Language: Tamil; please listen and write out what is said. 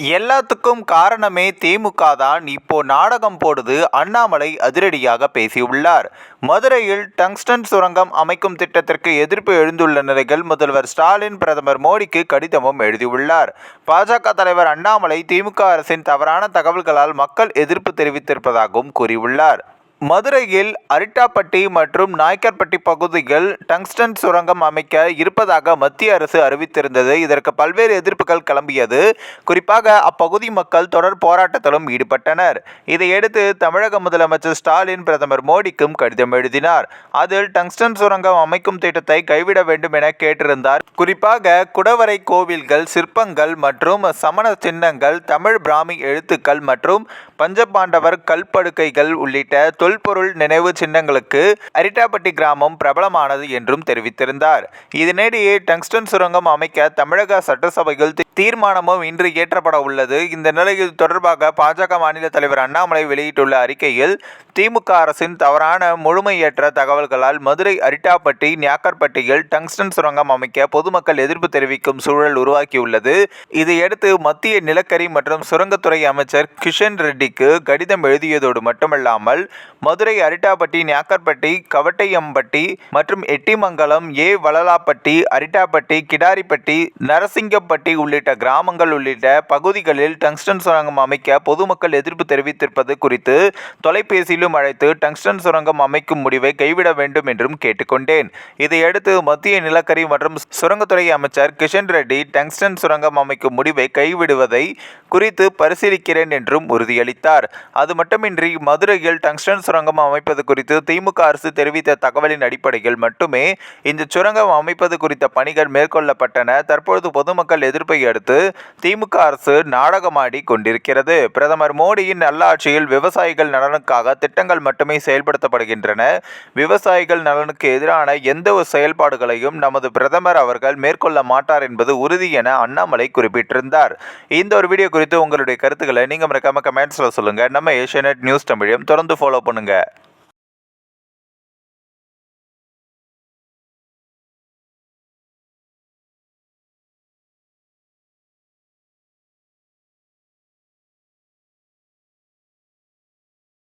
எல்லாத்துக்கும் காரணமே திமுக தான். இப்போ நாடகம் போடுது. அண்ணாமலை அதிரடியாக பேசியுள்ளார். மதுரையில் டங்ஸ்டன் சுரங்கம் அமைக்கும் திட்டத்திற்கு எதிர்ப்பு எழுந்துள்ள நிலையில் முதல்வர் ஸ்டாலின் பிரதமர் மோடிக்கு கடிதமும் எழுதியுள்ளார். பாஜக தலைவர் அண்ணாமலை திமுக அரசின் தவறான தகவல்களால் மக்கள் எதிர்ப்பு தெரிவித்திருப்பதாகவும் கூறியுள்ளார். மதுரையில் அரிட்டாப்பட்டி மற்றும் நாய்க்கர்பட்டி பகுதியில் டங்ஸ்டன் சுரங்கம் அமைக்க இருப்பதாக மத்திய அரசு அறிவித்திருந்தது. இதற்கு பல்வேறு எதிர்ப்புகள் கிளம்பியது. குறிப்பாக அப்பகுதி மக்கள் தொடர் போராட்டத்திலும் ஈடுபட்டனர். இதையடுத்து தமிழக முதலமைச்சர் ஸ்டாலின் பிரதமர் மோடிக்கும் கடிதம் எழுதினார். அதில் டங்ஸ்டன் சுரங்கம் அமைக்கும் திட்டத்தை கைவிட வேண்டும் என கேட்டிருந்தார். குறிப்பாக குடவரை கோவில்கள், சிற்பங்கள் மற்றும் சமண சின்னங்கள், தமிழ் பிராமி எழுத்துக்கள் மற்றும் பஞ்சபாண்டவர் கல்படுக்கைகள் உள்ளிட்ட தொல்பொருள் நினைவு சின்னங்களுக்கு அரிட்டாப்பட்டி கிராமம் பிரபலமானது என்றும் தெரிவித்திருந்தார். இதனிடையே டங்ஸ்டன் சுரங்கம் அமைக்க தமிழக சட்டசபையில் தீர்மானமும் இன்று இயற்றப்பட உள்ளது. இந்த நிலையில் தொடர்பாக பாஜக மாநில தலைவர் அண்ணாமலை வெளியிட்டுள்ள அறிக்கையில், திமுக அரசின் தவறான முழுமையற்ற தகவல்களால் மதுரை அரிட்டாப்பட்டி, ஞாக்கர்பட்டியில் டங்ஸ்டன் சுரங்கம் அமைக்க பொதுமக்கள் எதிர்ப்பு தெரிவிக்கும் சூழல் உருவாக்கியுள்ளது. இதையடுத்து மத்திய நிலக்கரி மற்றும் சுரங்கத்துறை அமைச்சர் கிஷன் ரெட்டிக்கு கடிதம் எழுதியதோடு மட்டுமல்லாமல் மதுரை அரிட்டாப்பட்டி, ஞாக்கர்பட்டி, கவட்டையம்பட்டி மற்றும் எட்டிமங்கலம், வளலாப்பட்டி, அரிட்டாப்பட்டி, கிடாரிப்பட்டி, நரசிங்கப்பட்டி உள்ளிட்ட கிராமங்கள் உள்ளிட்ட பகுதிகளில் டங்ஸ்டன் சுரங்கம் அமைக்க பொதுமக்கள் எதிர்ப்பு தெரிவித்திருப்பது குறித்து தொலைபேசியிலும் அழைத்து டங்ஸ்டன் சுரங்கம் அமைக்கும் முடிவை கைவிட வேண்டும் என்றும் கேட்டுக்கொண்டேன். இதையடுத்து மத்திய நிலக்கரி மற்றும் சுரங்கத்துறை அமைச்சர் கிஷன் ரெட்டி டங்ஸ்டன் சுரங்கம் அமைக்கும் முடிவை கைவிடுவதை குறித்து பரிசீலிக்கிறேன் என்றும் உறுதியளித்தார். அது மட்டுமின்றி மதுரையில் டங்ஸ்டன் சுரங்கம் அமைப்பது குறித்து திமுக அரசு தெரிவித்த தகவலின் அடிப்படையில் மட்டுமே இந்த சுரங்கம் அமைப்பது குறித்த பணிகள் மேற்கொள்ளப்பட்டன. தற்பொழுது பொதுமக்கள் எதிர்ப்பை அடுத்து திமுக அரசு நாடகமாடி கொண்டிருக்கிறது. பிரதமர் மோடியின் நல்லாட்சியில் விவசாயிகள் நலனுக்காக திட்டங்கள் மட்டுமே செயல்படுத்தப்படுகின்றன. விவசாயிகள் நலனுக்கு எதிரான எந்த ஒரு செயல்பாடுகளையும் நமது பிரதமர் அவர்கள் மேற்கொள்ள மாட்டார் என்பது உறுதி என அண்ணாமலை குறிப்பிட்டிருந்தார். இந்த ஒரு வீடியோ குறித்து உங்களுடைய கருத்துக்களை நீங்க மறக்காம கமெண்ட்ஸ்ல சொல்லுங்க. நம்ம ஏஷியாநெட் நியூஸ் தமிழையும் தொடர்ந்து ஃபாலோ பண்ணுங்க.